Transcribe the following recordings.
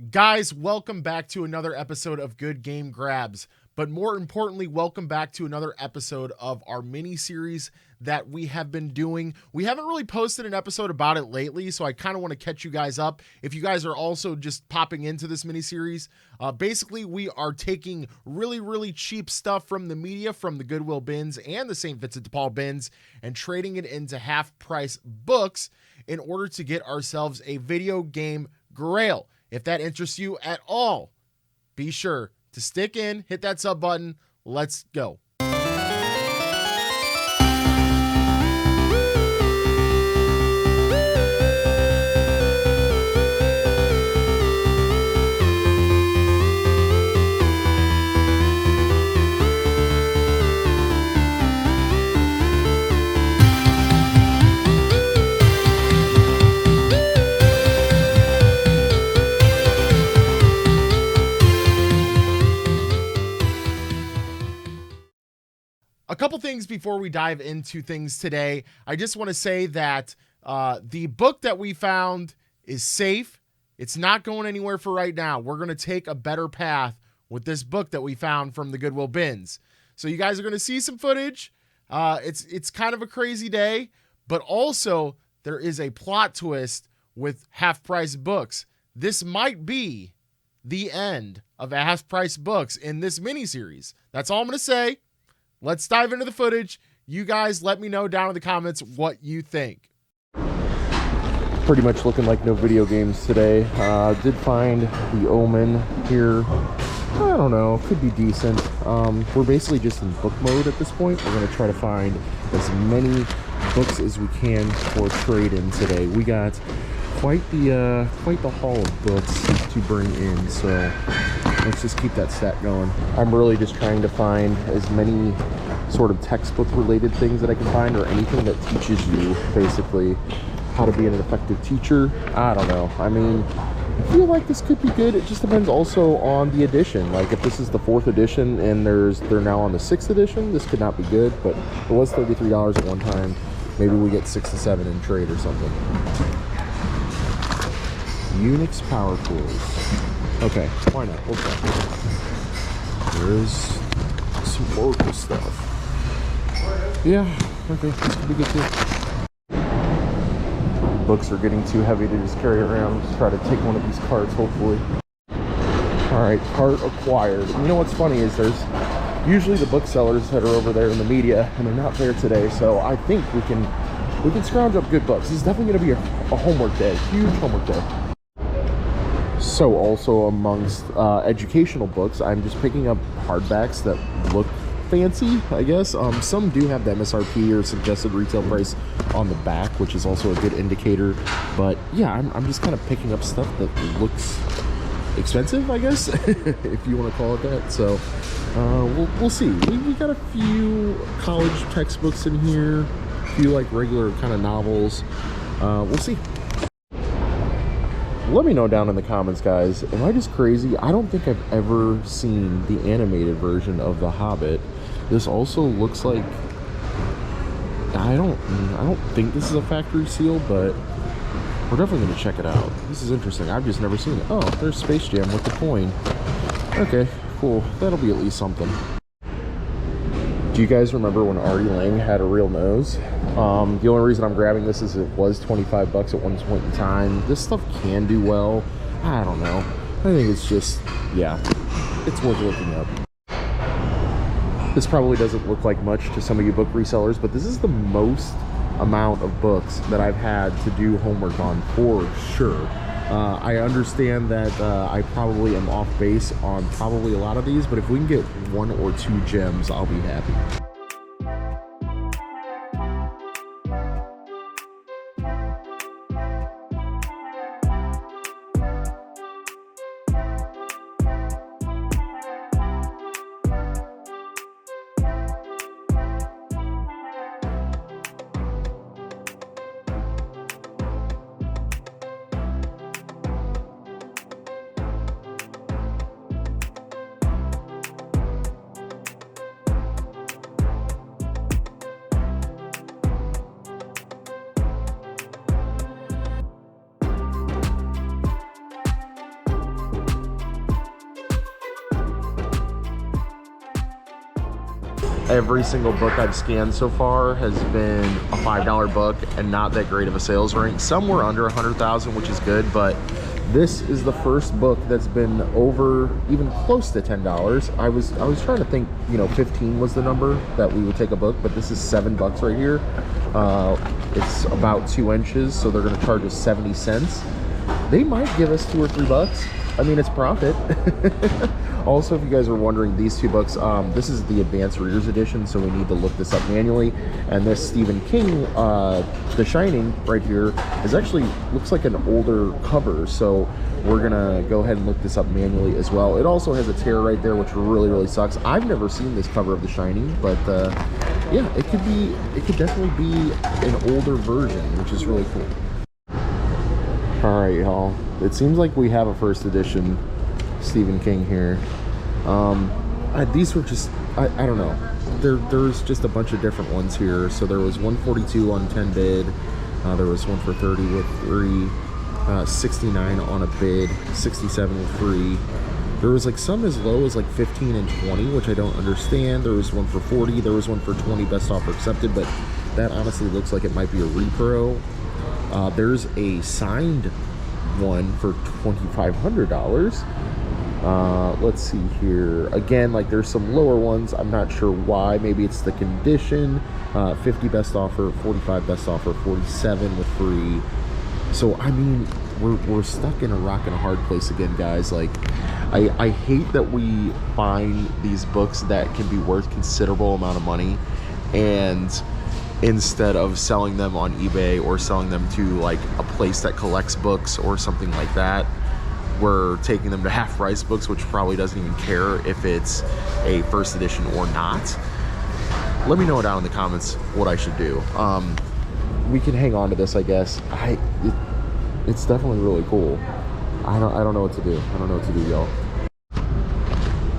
Guys, welcome back to another episode of Good Game Grabs. But more importantly, welcome back to another episode of our mini series that we have been doing. We haven't really posted an episode about it lately, so I kind of want to catch you guys up. If you guys are also just popping into this mini series, basically we are taking really cheap stuff from the media, from the Goodwill bins and the St. Vincent de Paul bins, and trading it into half-price books in order to get ourselves a video game Grail. If that interests you at all, be sure to stick in, hit that sub button. Let's go. A couple things before we dive into things today. I just want to say that the book that we found is safe. It's not going anywhere for right now. We're going to take a better path with this book that we found from the Goodwill bins. So you guys are going to see some footage. It's kind of a crazy day, but also there is a plot twist with half-price books. This might be the end of half-price books in this mini-series. That's all I'm going to say. Let's dive into the footage. You guys let me know down in the comments what you think. Pretty much looking like no video games today. Did find The Omen here. I don't know, could be decent. We're basically just in book mode at this point. We're going to try to find as many books as we can for trade-in today. We got quite the haul of books to bring in, so let's just keep that stat going. I'm really just trying to find as many sort of textbook related things that I can find, or anything that teaches you basically how to be an effective teacher. I don't know. I mean, I feel like this could be good. It just depends also on the edition. Like if this is the 4th edition and they're now on the 6th edition, this could not be good, but it was $33 at one time. Maybe we get 6 to 7 in trade or something. Unix power tools. Okay, why not? We'll try. There's some local stuff. Yeah, okay, this could be good too. Books are getting too heavy to just carry around. Just try to take one of these carts, hopefully. Alright, cart acquired. You know what's funny is there's usually the booksellers that are over there in the media, and they're not there today, so I think we can scrounge up good books. This is definitely going to be a homework day, huge homework day. So also amongst educational books, I'm just picking up hardbacks that look fancy, I guess. Some do have the MSRP or suggested retail price on the back, which is also a good indicator. But yeah, I'm just kind of picking up stuff that looks expensive, I guess, if you want to call it that. So we'll see. We got a few college textbooks in here, a few like regular kind of novels. We'll see. Let me know down in the comments, guys. Am I just crazy? I don't think I've ever seen the animated version of The Hobbit. This also looks like... I don't think this is a factory seal, but we're definitely going to check it out. This is interesting. I've just never seen it. Oh, there's Space Jam with the coin. Okay, cool. That'll be at least something. Do you guys remember when Artie Lang had a real nose? The only reason I'm grabbing this is it was 25 bucks at one point in time. This stuff can do well. I don't know. I think it's just, yeah, it's worth looking up. This probably doesn't look like much to some of you book resellers, but this is the most amount of books that I've had to do homework on for sure. I understand that I probably am off base on probably a lot of these, but if we can get 1 or 2 gems, I'll be happy. every single book I've scanned so far has been a $5 book and not that great of a sales rank. Some were under 100,000, which is good, but this is the first book that's been over even close to $10. I was trying to think, you know, 15 was the number that we would take a book, but this is $7 right here. It's about 2 inches, so they're going to charge us 70 cents. They might give us $2 or $3. I mean, it's profit. Also, if you guys are wondering, these 2 books, this is the Advanced Readers Edition, so we need to look this up manually. And this Stephen King, The Shining, right here, is actually, looks like an older cover, so we're gonna go ahead and look this up manually as well. It also has a tear right there, which really, really sucks. I've never seen this cover of The Shining, but yeah, it could definitely be an older version, which is really cool. All right, y'all. It seems like we have a first edition Stephen King here. These were just, I don't know. There's just a bunch of different ones here. So there was 142 on 10 bid. There was one for 30 with free. 69 on a bid. 67 with free. There was like some as low as like 15 and 20, which I don't understand. There was one for 40. There was one for 20 best offer accepted, but that honestly looks like it might be a repro. There's a signed one for $2,500. Let's see here. Again, like there's some lower ones. I'm not sure why. Maybe it's the condition. 50 best offer, 45 best offer, 47 with free. So I mean, we're stuck in a rock and a hard place again, guys. Like I hate that we find these books that can be worth considerable amount of money, and instead of selling them on eBay or selling them to like a place that collects books or something like that, we're taking them to half price books, which probably doesn't even care if it's a first edition or not. Let me know down in the comments what I should do. We can hang on to this, I guess. It's definitely really cool. I don't know what to do. I don't know what to do, y'all.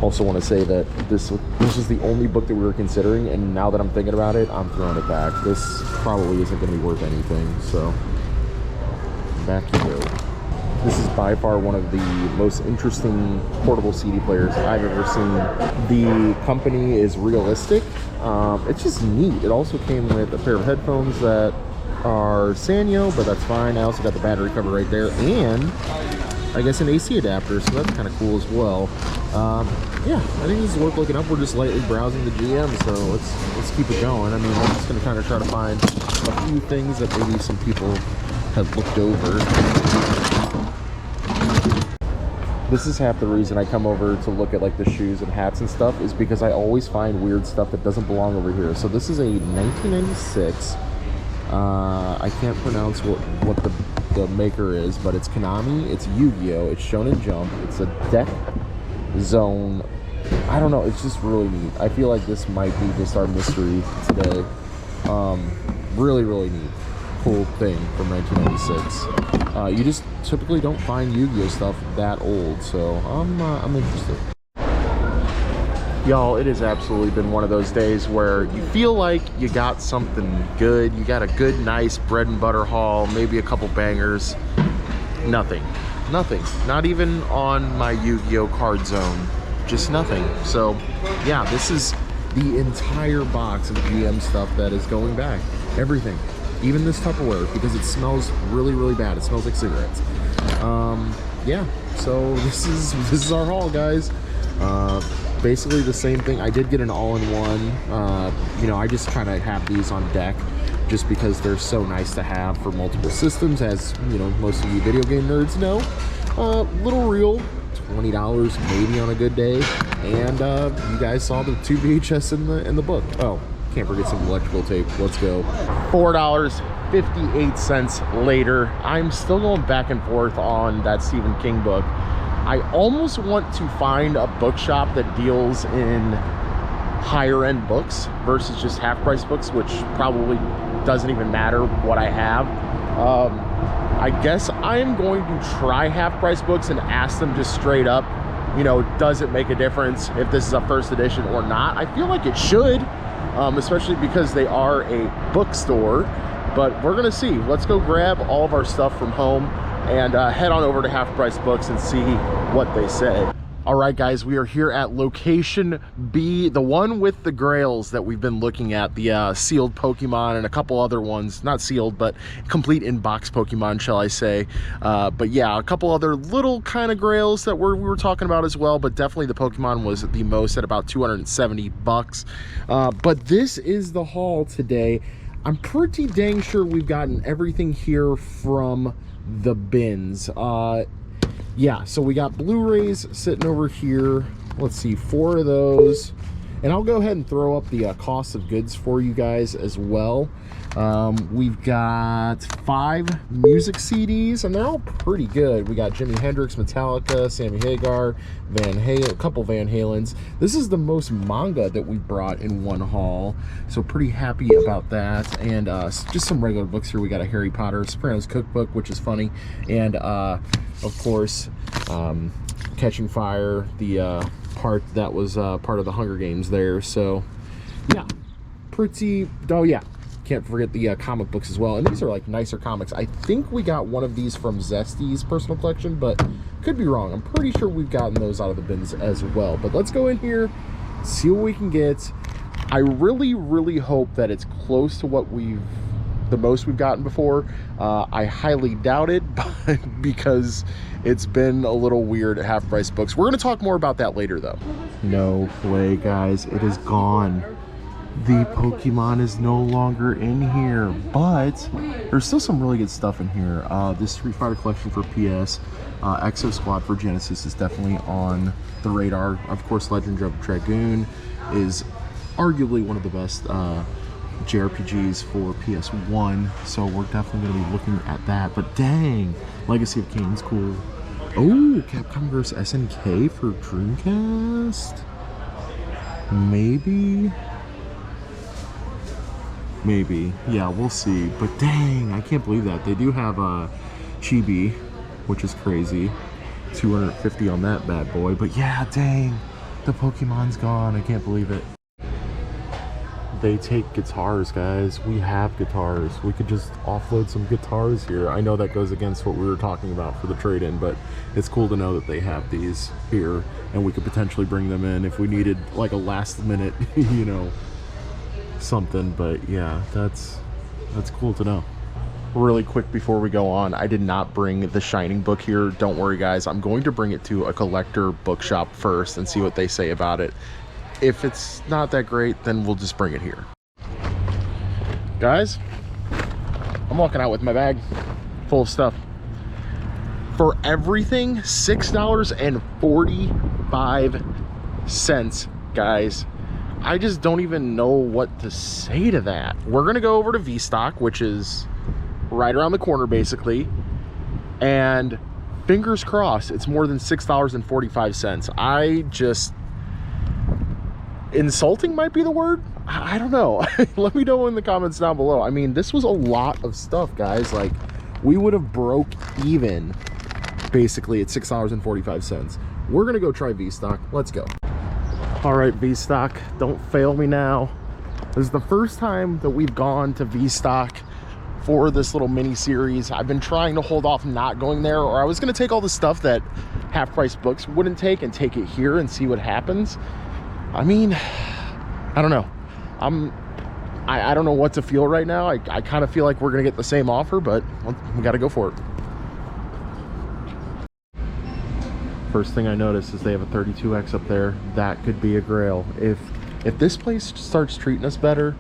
Also want to say that this is the only book that we were considering, and now that I'm thinking about it, I'm throwing it back. This probably isn't going to be worth anything, so back you go. This is by far one of the most interesting portable CD players I've ever seen. The company is Realistic. It's just neat. It also came with a pair of headphones that are Sanyo, but that's fine. I also got the battery cover right there, and I guess an AC adapter, so that's kind of cool as well. Yeah, I think this is worth looking up. We're just lightly browsing the GM, so let's keep it going. I mean, I'm just going to kind of try to find a few things that maybe some people have looked over. This is half the reason I come over to look at like the shoes and hats and stuff, is because I always find weird stuff that doesn't belong over here. So this is a 1996. I can't pronounce what the maker is, but it's Konami, it's Yu-Gi-Oh, it's Shonen Jump, it's a deck zone. I don't know, it's just really neat. I feel like this might be just our mystery today. Really, really neat. Cool thing from 1996. You just typically don't find Yu-Gi-Oh stuff that old, so I'm interested. Y'all, it has absolutely been one of those days where you feel like you got something good. You got a good, nice bread and butter haul, maybe a couple bangers. Nothing. Not even on my Yu-Gi-Oh card zone. Just nothing. So, yeah, this is the entire box of GM stuff that is going back. Everything. Even this Tupperware, because it smells really, really bad. It smells like cigarettes. Yeah, so this is our haul, guys. Basically the same thing. I did get an all-in-one. You know, I just kind of have these on deck just because they're so nice to have for multiple systems, as you know, most of you video game nerds know. Little reel, $20 maybe on a good day, and you guys saw the 2 VHS in the book. Oh, can't forget some electrical tape. Let's go. $4.58 later. I'm still going back and forth on that Stephen King book. I almost want to find a bookshop that deals in higher end books versus just half price books, which probably doesn't even matter what I have. I guess I am going to try half price books and ask them just straight up, you know, does it make a difference if this is a first edition or not? I feel like it should, especially because they are a bookstore, but we're gonna see. Let's go grab all of our stuff from home and head on over to Half Price Books and see what they say. All right, guys, we are here at location B, the one with the grails that we've been looking at, the sealed Pokemon and a couple other ones, not sealed, but complete in-box Pokemon, shall I say. But yeah, a couple other little kind of grails that we were talking about as well, but definitely the Pokemon was the most at about 270 bucks. But this is the haul today. I'm pretty dang sure we've gotten everything here from the bins. Yeah, so we got Blu-rays sitting over here. Let's see, 4 of those. And I'll go ahead and throw up the cost of goods for you guys as well. We've got 5 music CDs, and they're all pretty good. We got Jimi Hendrix, Metallica, Sammy Hagar, Van Halen, a couple Van Halens. This is the most manga that we brought in one haul, so pretty happy about that. And just some regular books here. We got a Harry Potter Sopranos cookbook, which is funny, and of course, Catching Fire, the part that was part of the Hunger Games there. So yeah, pretty, oh yeah, can't forget the comic books as well. And these are like nicer comics. I think we got one of these from Zesty's personal collection, but could be wrong. I'm pretty sure we've gotten those out of the bins as well. But let's go in here, see what we can get. I really hope that it's close to what the most we've gotten before. I highly doubt it, but because it's been a little weird at Half Price Books. We're going to talk more about that later, though. No way, guys. It is gone. The Pokemon is no longer in here, but there's still some really good stuff in here. This Street Fighter collection for PS, Exo Squad for Genesis is definitely on the radar. Of course, Legend of Dragoon is arguably one of the best JRPGs for PS1, so we're definitely going to be looking at that. But dang, Legacy of Kain's cool. Oh, Capcom vs SNK for Dreamcast? Maybe, yeah, we'll see. But dang, I can't believe that. They do have Chibi, which is crazy, 250 on that bad boy. But yeah, dang, the Pokemon's gone. I can't believe it. They take guitars, guys. We have guitars. We could just offload some guitars here. I know that goes against what we were talking about for the trade-in, but it's cool to know that they have these here, and we could potentially bring them in if we needed like a last minute, you know, something. But yeah, that's cool to know. Really quick before we go on, I did not bring the Shining book here. Don't worry, guys. I'm going to bring it to a collector bookshop first and see what they say about it. If it's not that great, then we'll just bring it here. Guys, I'm walking out with my bag full of stuff. For everything, $6.45, guys. I just don't even know what to say to that. We're gonna go over to V-Stock, which is right around the corner basically, and fingers crossed it's more than $6.45. I just, insulting might be the word. I don't know. Let me know in the comments down below. I mean, this was a lot of stuff, guys. Like, we would have broke even basically at $6.45. We're gonna go try V-Stock. Let's go. All right, V-Stock, don't fail me now. This is the first time that we've gone to V-Stock for this little mini series. I've been trying to hold off not going there, or I was gonna take all the stuff that Half Price Books wouldn't take and take it here and see what happens. I mean, I don't know. I don't know what to feel right now. I kind of feel like we're gonna get the same offer, but we gotta go for it. First thing I noticed is they have a 32X up there. That could be a grail. If this place starts treating us better,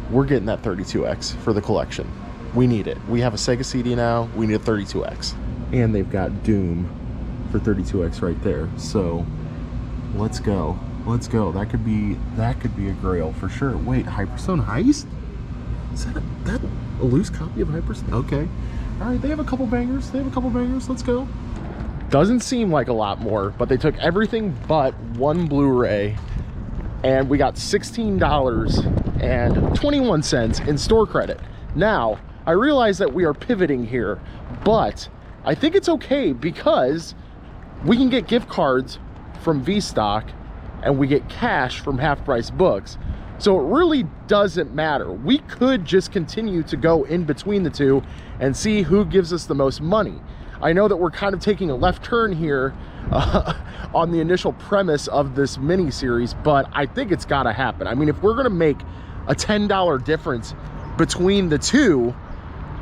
we're getting that 32X for the collection. We need it. We have a Sega CD now. We need a 32X. And they've got Doom for 32X right there. So let's go. Let's go. That could be a grail for sure. Wait, Hyperstone Heist? Is that a loose copy of Hyperstone? Okay. All right, they have a couple bangers. Let's go. Doesn't seem like a lot more, but they took everything but one Blu-ray, and we got $16.21 in store credit. Now, I realize that we are pivoting here, but I think it's okay because we can get gift cards from V-Stock and we get cash from Half Price Books. So it really doesn't matter. We could just continue to go in between the two and see who gives us the most money. I know that we're kind of taking a left turn here, on the initial premise of this mini series, but I think it's got to happen. I mean, if we're going to make a $10 difference between the two,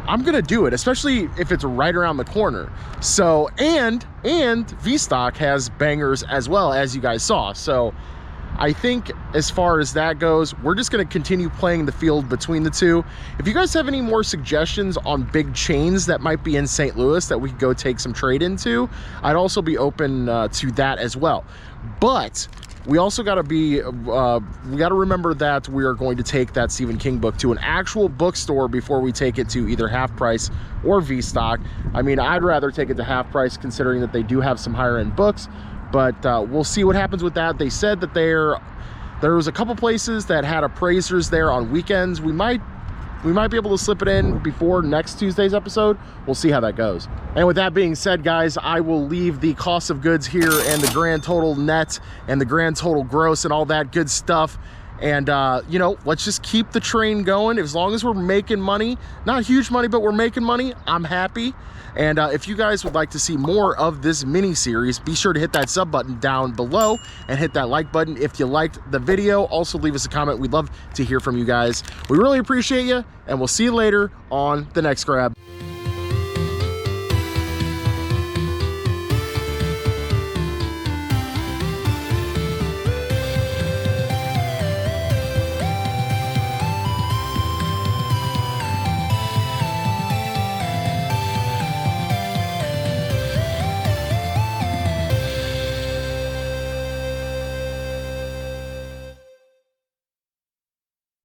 I'm gonna do it, especially if it's right around the corner. So, and V-Stock has bangers as well, as you guys saw. So I think as far as that goes, we're just gonna continue playing the field between the two. If you guys have any more suggestions on big chains that might be in St. Louis that we could go take some trade into, I'd also be open to that as well. But we also got to be, we got to remember that we are going to take that Stephen King book to an actual bookstore before we take it to either Half Price or V-Stock. I mean, I'd rather take it to Half Price considering that they do have some higher end books, but we'll see what happens with that. They said that there was a couple places that had appraisers there on weekends. We might be able to slip it in before next Tuesday's episode. We'll see how that goes. And with that being said, guys, I will leave the cost of goods here and the grand total net and the grand total gross and all that good stuff. And, you know, let's just keep the train going. As long as we're making money, not huge money, but we're making money, I'm happy. And if you guys would like to see more of this mini series, be sure to hit that sub button down below and hit that like button if you liked the video. Also leave us a comment. We'd love to hear from you guys. We really appreciate you, and we'll see you later on the next grab.